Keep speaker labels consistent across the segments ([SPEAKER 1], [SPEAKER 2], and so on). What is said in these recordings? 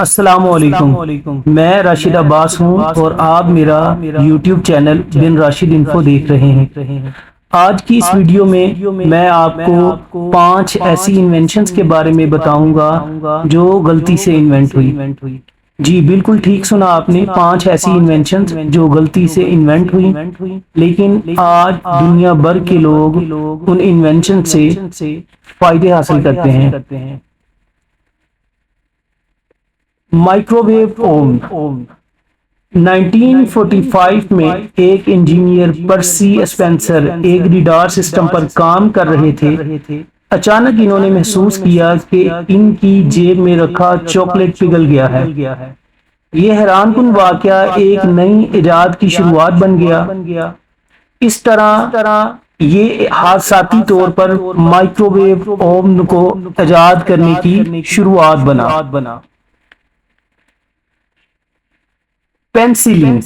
[SPEAKER 1] السلام علیکم، میں راشد عباس ہوں اور آپ میرا یوٹیوب چینل بن راشد انفو دیکھ رہے ہیں۔ آج کی اس ویڈیو میں آپ کو 5 ایسی انوینشنز کے بارے میں بتاؤں گا جو غلطی سے انوینٹ ہوئی۔ جی بالکل ٹھیک سنا آپ نے، 5 ایسی انوینشنز جو غلطی سے انوینٹ ہوئی، لیکن آج دنیا بھر کے لوگ ان انوینشن سے فائدے حاصل کرتے ہیں۔ مائکروویو اوون 1945 میں ایک انجینئر پرسی اسپینسر ایک ریڈار سسٹم پر کام کر رہے تھے۔ اچانک انہوں نے محسوس کیا کہ ان کی جیب میں رکھا چاکلیٹ پگھل گیا ہے۔ یہ حیران کن واقعہ ایک نئی ایجاد کی شروعات بن گیا۔ اس طرح یہ حادثاتی طور پر مائکروویو اوون کو ایجاد کرنے کی شروعات بنا۔ پینسلین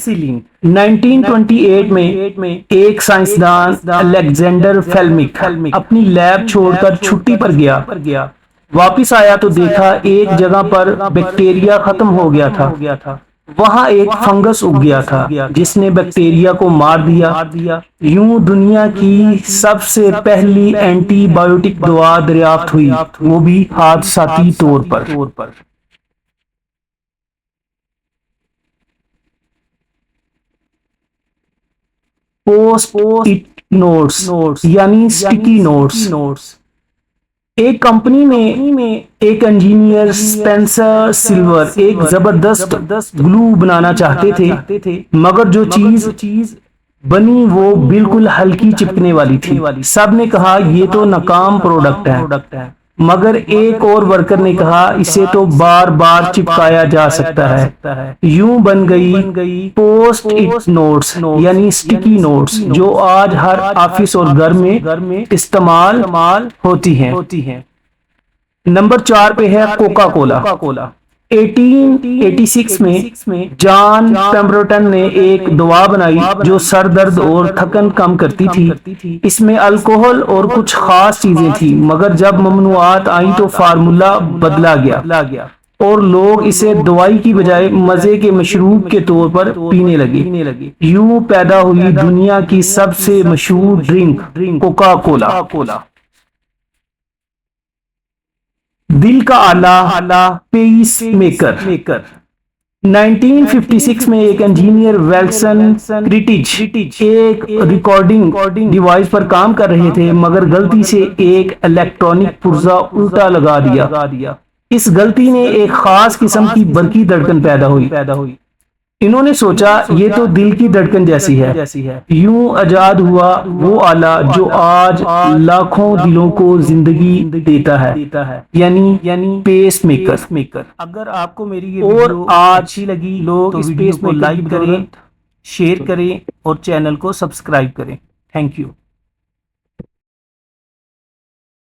[SPEAKER 1] 1928 میں ایک سائنسدان الیگزینڈر فلیمک اپنی لیب چھوڑ کر چھٹی پر گیا۔ واپس آیا تو دیکھا ایک جگہ پر بیکٹیریا ختم ہو گیا تھا۔ وہاں ایک فنگس اگ گیا تھا جس نے بیکٹیریا کو مار دیا۔ یوں دنیا کی سب سے پہلی اینٹی بایوٹک دوا دریافت ہوئی، وہ بھی حادثاتی طور پر۔ پوسٹ اٹ نوٹس یعنی سٹیکی نوٹس۔ ایک کمپنی میں ایک انجینئر اسپینسر سلور ایک زبردست گلو بنانا چاہتے تھے، مگر جو چیز بنی وہ بالکل ہلکی چپکنے والی تھی۔ سب نے کہا یہ تو ناکام پروڈکٹ ہے، مگر ایک اور ورکر نے کہا اسے تو بار بار چپکایا جا سکتا ہے۔ یوں بن گئی پوسٹ اٹ نوٹس یعنی سٹیکی نوٹس، جو آج ہر آفس اور گھر میں استعمال ہوتی ہیں۔ نمبر 4 پہ ہے کوکا کولا۔ 1886 میں جان پیمبرٹن نے ایک دوا بنائی جو سر درد اور تھکن کم کرتی تھی۔ اس میں الکحل اور کچھ خاص چیزیں تھیں، مگر جب ممنوعات آئیں تو فارمولا بدلا گیا اور لوگ اسے دوائی کی بجائے مزے کے مشروب کے طور پر پینے لگے۔ یوں پیدا ہوئی دنیا کی سب سے مشہور ڈرنک کوکا کولا۔ دل کا آلہ پیس میکر 1956 میں ایک انجینئر ویلسن کرٹیج ایک ریکارڈنگ ڈیوائس پر کام کر رہے تھے، مگر غلطی سے ایک الیکٹرانک پرزہ الٹا لگا دیا۔ اس غلطی نے ایک خاص قسم کی برقی دھڑکن پیدا ہوئی۔ انہوں نے سوچا یہ تو دل کی دھڑکن جیسی ہے۔ یوں ایجاد ہوا وہ آلہ جو آج لاکھوں دلوں کو زندگی دیتا ہے، یعنی پیس میکر۔ اگر آپ کو میری یہ ویڈیو اچھی لگی تو اس پیس کو لائک کریں، شیئر کریں اور چینل کو سبسکرائب کریں۔ Thank you.